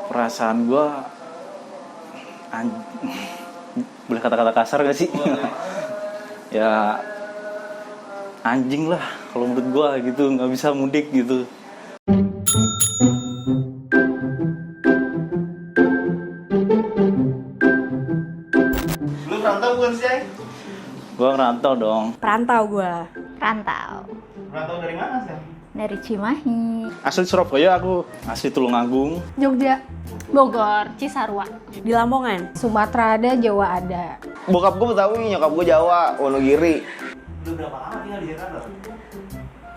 Perasaan gue boleh kata-kata kasar gak sih? Ya anjing lah kalau menurut gue gitu, nggak bisa mudik gitu. Lu perantau bukan sih, Ay? Gue ngerantau dong. Perantau gue. Rantau Perantau dari mana sih? dari Cimahi, Asli Surabaya aku, asli Tulungagung. Jogja. Bogor, Cisarua. Di Lamongan. Sumatera ada, Jawa ada. Bokap gue Betawi, nyokap gue Jawa, Wonogiri. Lu berapa lama tinggal di Jakarta?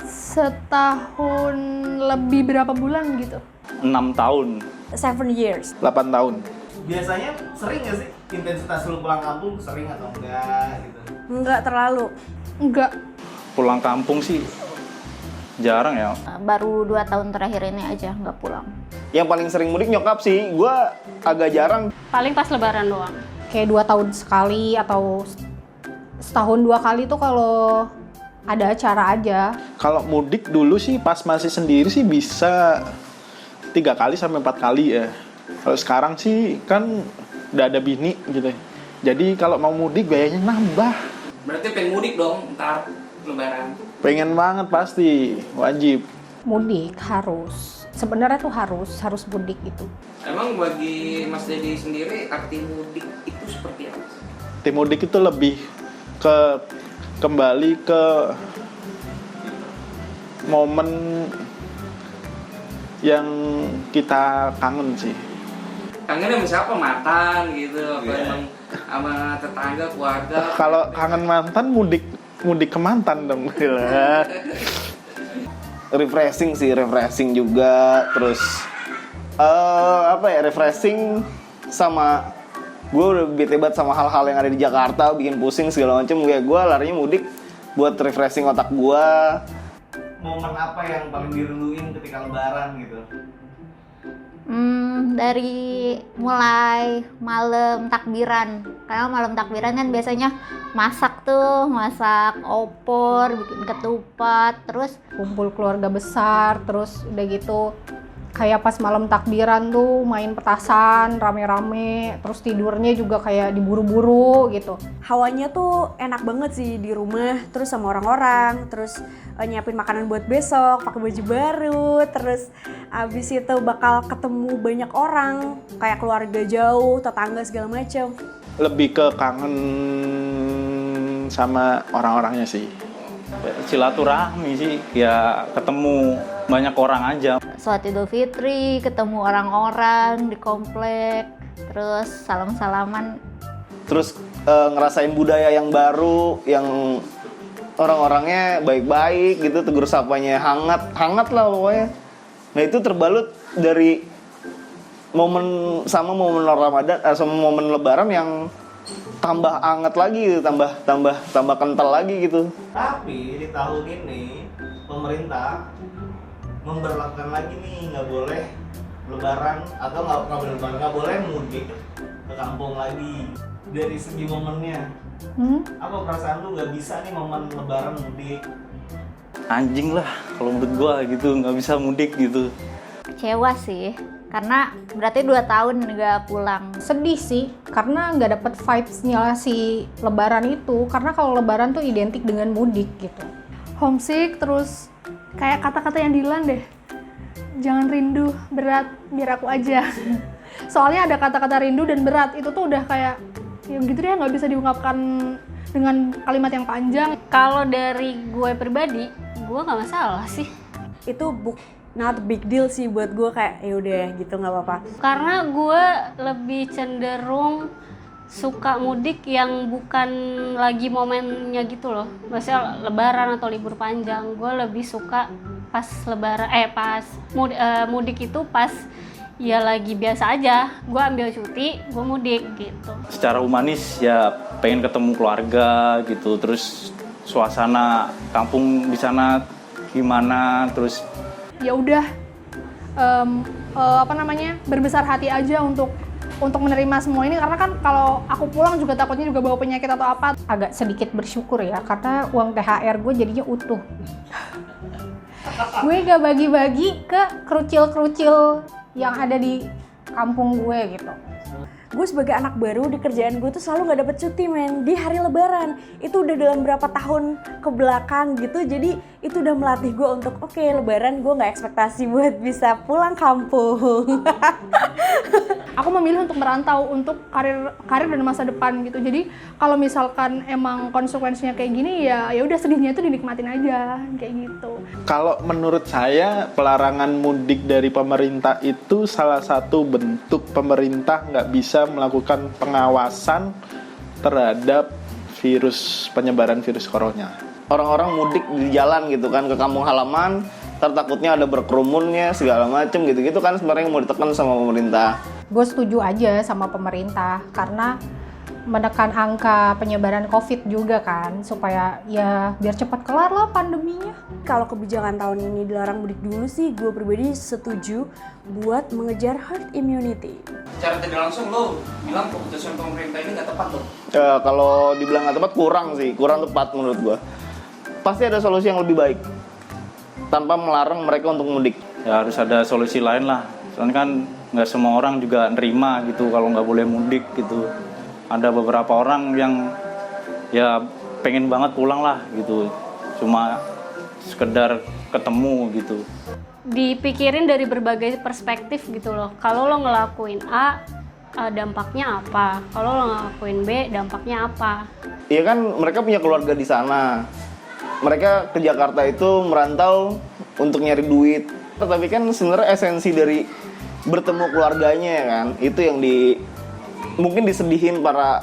Setahun lebih berapa bulan gitu. 6 tahun. 7 years. 8 tahun. Biasanya sering nggak sih intensitas lu pulang kampung, sering atau enggak gitu? Enggak terlalu. Enggak. Pulang kampung sih jarang ya. Baru 2 tahun terakhir ini aja nggak pulang. Yang paling sering mudik nyokap sih, gue agak jarang. Paling pas lebaran doang. Kayak 2 tahun sekali atau setahun 2 kali tuh kalau ada acara aja. Kalau mudik dulu sih pas masih sendiri sih bisa 3 kali sampai 4 kali ya. Kalau sekarang sih kan udah ada bini gitu. Jadi kalau mau mudik biayanya nambah. Berarti pengen mudik dong ntar lebaran. Pengen banget pasti, wajib. Mudik harus. Sebenarnya tuh harus mudik gitu. Emang bagi Mas Dedi sendiri arti mudik itu seperti apa? Tim mudik itu lebih kembali ke momen yang kita kangen sih. Kangen sama siapa? Mantan gitu, apa emang sama tetangga, keluarga? Kalau kangen mantan mudik ke mantan dong. Gila. Refreshing sih, refreshing juga. Terus refreshing sama gue udah bete banget sama hal-hal yang ada di Jakarta, bikin pusing segala macem. Kayak gue larinya mudik buat refreshing otak gue. Momen apa yang paling dirinduin ketika lebaran gitu? Dari mulai malam takbiran. Karena malam takbiran kan biasanya masak opor, bikin ketupat, terus Kumpul keluarga besar, terus udah gitu kayak pas malam takbiran tuh main petasan rame-rame, terus tidurnya juga kayak diburu-buru gitu. Hawanya tuh enak banget sih di rumah, terus sama orang-orang, terus nyiapin makanan buat besok, pakai baju baru, terus abis itu bakal ketemu banyak orang, kayak keluarga jauh, tetangga segala macam. Lebih ke kangen sama orang-orangnya sih. Silaturahmi sih, ya ketemu banyak orang aja. sholat Idul Fitri, ketemu orang-orang di komplek, terus salam-salaman. Terus ngerasain budaya yang baru, yang orang-orangnya baik-baik gitu, tegur sapanya hangat lah pokoknya. Nah itu terbalut dari momen Ramadan sama momen Lebaran yang tambah hangat lagi gitu, tambah kental lagi gitu. Tapi di tahun ini pemerintah memberlakukan lagi nih, nggak boleh lebaran atau nggak boleh mudik ke kampung lagi. Dari segi momennya, apa perasaan lu nggak bisa nih momen lebaran mudik? Anjing lah kalau menurut gue gitu, nggak bisa mudik gitu. Kecewa sih, karena berarti 2 tahun nggak pulang. Sedih sih, karena nggak dapet vibes-nya si lebaran itu. Karena kalau lebaran tuh identik dengan mudik gitu. Homesick, terus kayak kata-kata yang Dilan deh. Jangan rindu, berat, biar aku aja. Soalnya ada kata-kata rindu dan berat, itu tuh udah kayak ya gitu deh, nggak bisa diungkapkan dengan kalimat yang panjang. Kalau dari gue pribadi, gue nggak masalah sih. Itu not big deal sih buat gue, kayak yaudah gitu nggak apa-apa. Karena gue lebih cenderung suka mudik yang bukan lagi momennya gitu loh. Maksudnya lebaran atau libur panjang. Gue lebih suka pas lebaran, mudik itu pas ya lagi biasa aja. Gue ambil cuti, gue mudik gitu. Secara humanis ya pengen ketemu keluarga gitu, terus suasana kampung di sana gimana, terus Ya udah berbesar hati aja untuk menerima semua ini, karena kan kalau aku pulang juga takutnya juga bawa penyakit atau apa. Agak sedikit bersyukur ya, karena uang THR gue jadinya utuh. Gue gak bagi-bagi ke kerucil-kerucil yang ada di kampung gue gitu. Gue sebagai anak baru di kerjaan gue tuh selalu gak dapet cuti men di hari lebaran. Itu udah dalam berapa tahun ke belakang gitu. Jadi itu udah melatih gue untuk oke, lebaran gue gak ekspektasi buat bisa pulang kampung. Aku memilih untuk merantau untuk karir dan masa depan gitu. Jadi kalau misalkan emang konsekuensinya kayak gini ya udah sedihnya itu dinikmatin aja kayak gitu. Kalau menurut saya pelarangan mudik dari pemerintah itu salah satu bentuk pemerintah nggak bisa melakukan pengawasan terhadap penyebaran virus corona. Orang-orang mudik di jalan gitu kan ke kampung halaman, takutnya ada berkerumunnya segala macem gitu-gitu kan sebenarnya yang mau ditekan sama pemerintah. Gue setuju aja sama pemerintah karena menekan angka penyebaran COVID juga kan supaya ya biar cepat kelar lah pandeminya. Kalau kebijakan tahun ini dilarang mudik dulu sih, gue pribadi setuju buat mengejar herd immunity. Secara tidak langsung lo bilang keputusan pemerintah ini nggak tepat loh. Kalau dibilang nggak tepat kurang tepat menurut gua. Pasti ada solusi yang lebih baik tanpa melarang mereka untuk mudik. Ya harus ada solusi lain lah. Soalnya kan nggak semua orang juga nerima gitu kalau nggak boleh mudik gitu. Ada beberapa orang yang ya pengen banget pulang lah gitu. Cuma sekedar ketemu gitu. Dipikirin dari berbagai perspektif gitu loh. Kalau lo ngelakuin A, dampaknya apa? Kalau lo ngelakuin B, dampaknya apa? Iya kan mereka punya keluarga di sana. Mereka ke Jakarta itu merantau untuk nyari duit. Tapi kan sebenarnya esensi dari bertemu keluarganya ya kan, itu yang mungkin disedihin para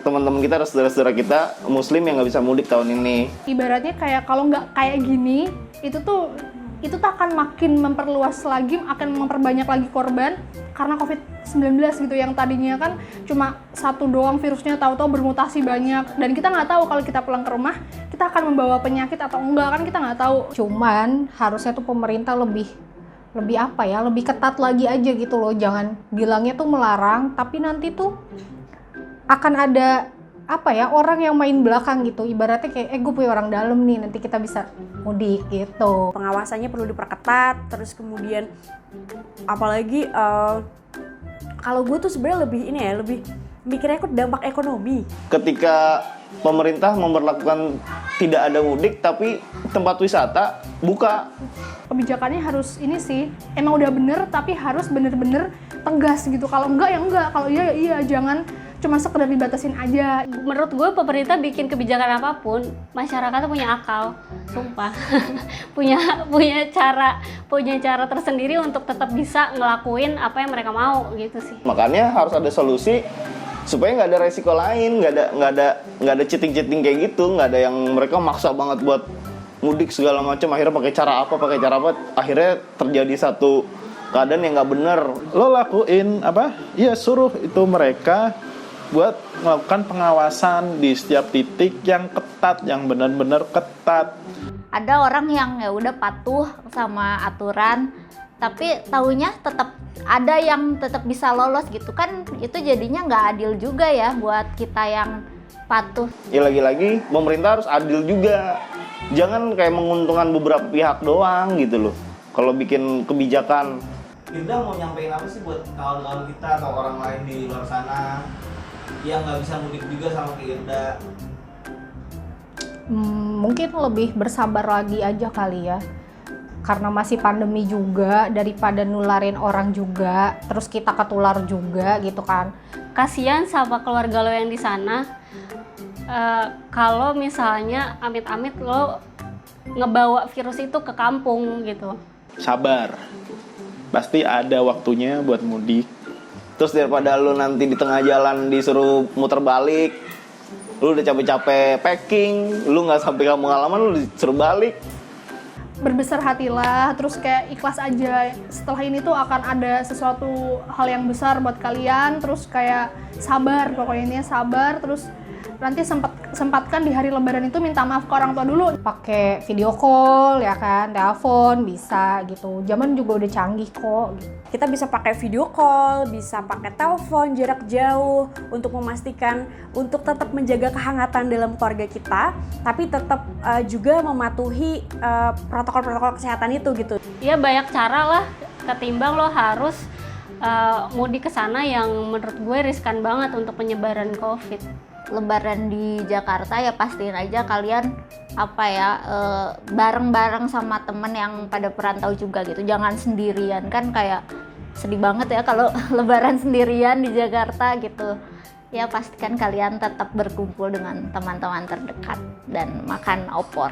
teman-teman kita, saudara-saudara kita Muslim yang nggak bisa mudik tahun ini. Ibaratnya kayak kalau nggak kayak gini, itu tuh akan makin memperluas lagi, akan memperbanyak lagi korban karena COVID-19 gitu, yang tadinya kan cuma satu doang virusnya, tahu-tahu bermutasi banyak, dan kita nggak tahu kalau kita pulang ke rumah kita akan membawa penyakit atau enggak, kan kita nggak tahu. Cuman harusnya tuh pemerintah lebih ketat lagi aja gitu loh, jangan bilangnya tuh melarang tapi nanti tuh akan ada orang yang main belakang gitu, ibaratnya kayak gue punya orang dalam nih, nanti kita bisa mudik gitu. Pengawasannya perlu diperketat, terus kemudian apalagi kalau gue tuh sebenarnya lebih mikirnya ke dampak ekonomi. Ketika pemerintah memperlakukan tidak ada mudik tapi tempat wisata buka. Kebijakannya harus ini sih, emang udah bener tapi harus bener-bener tegas gitu. Kalau enggak ya enggak, kalau iya ya iya, jangan cuma sekedar dibatasin aja. Menurut gue pemerintah bikin kebijakan apapun, masyarakat punya akal, sumpah. punya cara tersendiri untuk tetap bisa ngelakuin apa yang mereka mau gitu sih. Makanya harus ada solusi supaya nggak ada resiko lain, nggak ada cheating kayak gitu, nggak ada yang mereka maksa banget buat mudik segala macam, akhirnya pakai cara apa, akhirnya terjadi satu keadaan yang nggak benar. Lo lakuin suruh itu mereka buat melakukan pengawasan di setiap titik yang ketat, yang benar-benar ketat. Ada orang yang ya udah patuh sama aturan, tapi taunya tetap ada yang tetap bisa lolos gitu kan, itu jadinya nggak adil juga ya buat kita yang patuh. Ya lagi-lagi pemerintah harus adil juga, jangan kayak menguntungkan beberapa pihak doang gitu loh kalau bikin kebijakan. Firda mau nyampein apa sih buat kawan-kawan kita atau orang lain di luar sana yang nggak bisa mudik juga sama Firda? Mungkin lebih bersabar lagi aja kali ya, karena masih pandemi juga, daripada nularin orang juga terus kita ketular juga gitu kan. Kasian sama keluarga lo yang di sana. Kalau misalnya amit-amit lo ngebawa virus itu ke kampung gitu. Sabar, pasti ada waktunya buat mudik. Terus daripada lu nanti di tengah jalan disuruh muter balik, lu udah capek-capek packing, lu nggak sampai kampung halaman, lu disuruh balik. Berbesar hatilah, terus kayak ikhlas aja. Setelah ini tuh akan ada sesuatu hal yang besar buat kalian, terus kayak sabar, pokoknya ini sabar, terus nanti sempatkan di hari lebaran itu minta maaf ke orang tua dulu. Pakai video call ya kan, telepon bisa gitu. Zaman juga udah canggih kok gitu. Kita bisa pakai video call, bisa pakai telepon jarak jauh untuk memastikan, untuk tetap menjaga kehangatan dalam keluarga kita, tapi tetap juga mematuhi protokol-protokol kesehatan itu gitu. Ya banyak cara lah, ketimbang lo harus mudik ke sana yang menurut gue riskan banget untuk penyebaran COVID. Lebaran di Jakarta ya pastiin aja kalian bareng-bareng sama temen yang pada perantau juga gitu, jangan sendirian, kan kayak sedih banget ya kalau lebaran sendirian di Jakarta gitu. Ya pastikan kalian tetap berkumpul dengan teman-teman terdekat dan makan opor.